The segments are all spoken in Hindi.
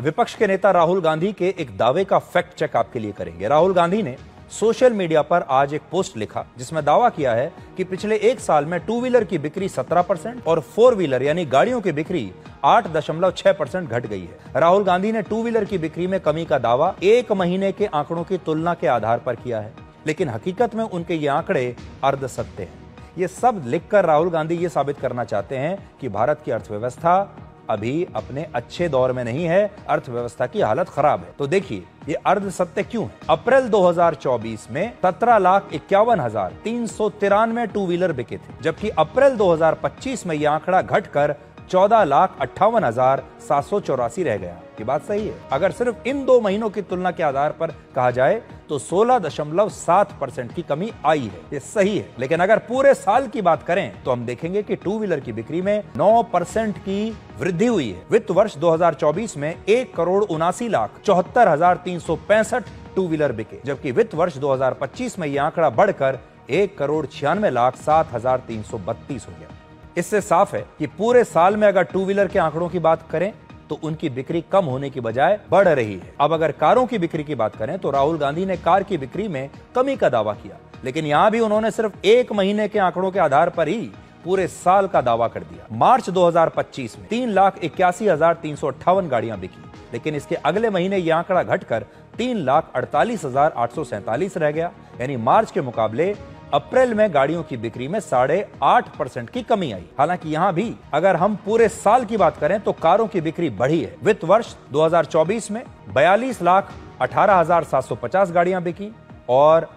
विपक्ष के नेता राहुल गांधी के एक दावे का फैक्ट चेक आपके लिए करेंगे। राहुल गांधी ने सोशल मीडिया पर आज एक पोस्ट लिखा जिसमें दावा किया है कि पिछले एक साल में टू व्हीलर की बिक्री 17% और फोर व्हीलर यानी गाड़ियों की बिक्री 8.6% घट गई है। राहुल गांधी ने टू व्हीलर की बिक्री में कमी का दावा एक महीने के आंकड़ों की तुलना के आधार पर किया है, लेकिन हकीकत में उनके ये आंकड़े अर्ध सत्य हैं। ये सब लिखकर राहुल गांधी ये साबित करना चाहते हैं कि भारत की अर्थव्यवस्था अभी अपने अच्छे दौर में नहीं है, अर्थव्यवस्था की हालत खराब है। तो देखिए ये अर्ध सत्य क्यों है। अप्रैल 2024 में 17,51,393 टू व्हीलर बिके थे, जबकि अप्रैल 2025 में यह आंकड़ा घटकर 14,58,784 रह गया। ये बात सही है। अगर सिर्फ इन 2 महीनों की तुलना के आधार पर कहा जाए तो 16.7% की कमी आई है। ये सही है। लेकिन अगर पूरे साल की बात करें तो हम देखेंगे कि टू व्हीलर की बिक्री में 9% की वृद्धि हुई है। वित्त वर्ष 2024 में 1,79,74,365 टू व्हीलर बिके, जबकि वित्त वर्ष 2025 में यह आंकड़ा बढ़कर 1,96,07,332 हो गया। इससे साफ है कि पूरे साल में अगर टू व्हीलर के आंकड़ों की बात करें तो उनकी बिक्री कम होने की बजाय बढ़ रही है। अब अगर कारों की बिक्री की बात करें तो राहुल गांधी ने कार की बिक्री में कमी का दावा किया, लेकिन यहां भी उन्होंने सिर्फ एक महीने के आंकड़ों के आधार पर ही पूरे साल का दावा कर दिया। मार्च 2025 में 3,81,358 गाड़ियां बिकी, लेकिन इसके अगले महीने यह आंकड़ा घटकर 3,48,847 रह गया। यानी मार्च के मुकाबले अप्रैल में गाड़ियों की बिक्री में 8.5% की कमी आई। हालांकि यहां भी अगर हम पूरे साल की बात करें तो कारों की बिक्री बढ़ी है। वित्त वर्ष 2024 में 42,18,750 गाड़ियां बिकी और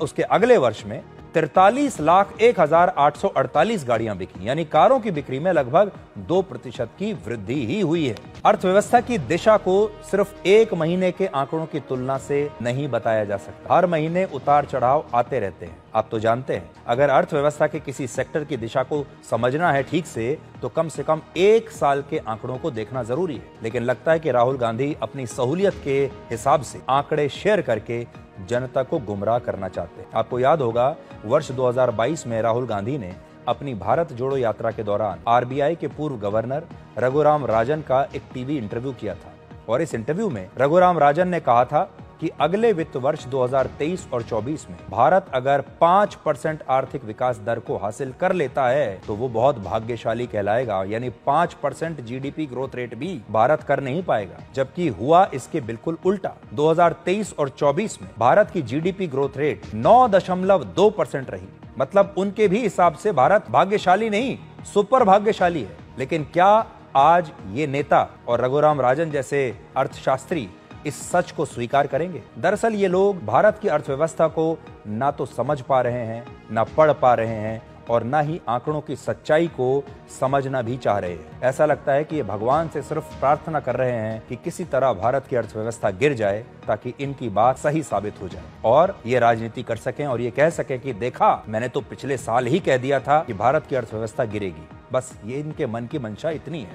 उसके अगले वर्ष में 43,01,848 गाड़ियां बिकी, यानी कारों की बिक्री में लगभग 2% की वृद्धि ही हुई है। अर्थव्यवस्था की दिशा को सिर्फ एक महीने के आंकड़ों की तुलना से नहीं बताया जा सकता। हर महीने उतार चढ़ाव आते रहते हैं। आप तो जानते हैं, अगर अर्थव्यवस्था के किसी सेक्टर की दिशा को समझना है ठीक से कम एक साल के आंकड़ों को देखना जरूरी है। लेकिन लगता है कि राहुल गांधी अपनी सहूलियत के हिसाब से आंकड़े शेयर करके जनता को गुमराह करना चाहते हैं। आपको याद होगा वर्ष 2022 में राहुल गांधी ने अपनी भारत जोड़ो यात्रा के दौरान आरबीआई के पूर्व गवर्नर रघुराम राजन का एक टीवी इंटरव्यू किया था, और इस इंटरव्यू में रघुराम राजन ने कहा था कि अगले वित्त वर्ष 2023 और 24 में भारत अगर 5% आर्थिक विकास दर को हासिल कर लेता है तो वो बहुत भाग्यशाली कहलाएगा। यानी 5% जीडीपी ग्रोथ रेट भी भारत कर नहीं पाएगा, जबकि हुआ इसके बिल्कुल उल्टा। 2023 और 24 में भारत की जीडीपी ग्रोथ रेट 9.2% रही। मतलब उनके भी हिसाब से भारत भाग्यशाली नहीं, सुपर भाग्यशाली है। लेकिन क्या आज ये नेता और रघुराम राजन जैसे अर्थशास्त्री इस सच को स्वीकार करेंगे? दरअसल ये लोग भारत की अर्थव्यवस्था को ना तो समझ पा रहे हैं, ना पढ़ पा रहे हैं, और ना ही आंकड़ों की सच्चाई को समझना भी चाह रहे हैं। ऐसा लगता है कि ये भगवान से सिर्फ प्रार्थना कर रहे हैं कि किसी तरह भारत की अर्थव्यवस्था गिर जाए ताकि इनकी बात सही साबित हो जाए और ये राजनीति कर सकें और ये कह सकें कि देखा, मैंने तो पिछले साल ही कह दिया था कि भारत की अर्थव्यवस्था गिरेगी। बस ये इनके मन की मंशा इतनी है।